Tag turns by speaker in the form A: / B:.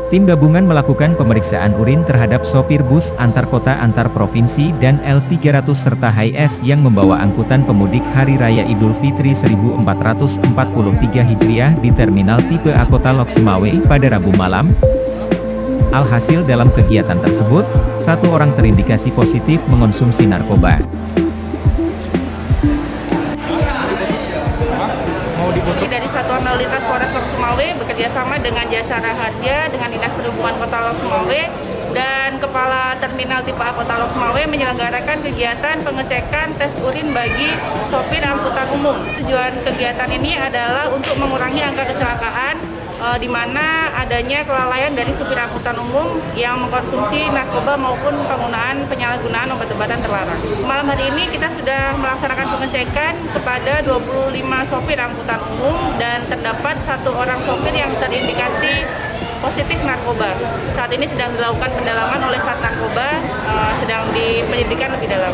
A: Tim gabungan melakukan pemeriksaan urin terhadap sopir bus antar kota antar provinsi dan L300 serta HiS yang membawa angkutan pemudik Hari Raya Idul Fitri 1443 Hijriah di Terminal Tipe A Kota Lok Sumawe pada Rabu malam. Alhasil dalam kegiatan tersebut, satu orang terindikasi positif mengonsumsi narkoba.
B: Dari Satuan Lalu Lintas Polres Lok Sumawe bekerjasama dengan Jasara Harja dengan Dinas Perhubungan Kota Lok Sumawe dan Kepala Terminal Tipe A Kota Lok Sumawe menyelenggarakan kegiatan pengecekan tes urin bagi sopir angkutan umum. Tujuan kegiatan ini adalah untuk mengurangi angka kecelakaan di mana adanya kelalaian dari supir angkutan umum yang mengkonsumsi narkoba maupun penyalahgunaan obat-obatan terlarang. Malam hari ini kita sudah melaksanakan pengecekan kepada 25 sopir angkutan umum dan terdapat satu orang sopir yang terindikasi positif narkoba. Saat ini sedang dilakukan pendalaman oleh Sat Narkoba, sedang dipenyelidikan lebih dalam.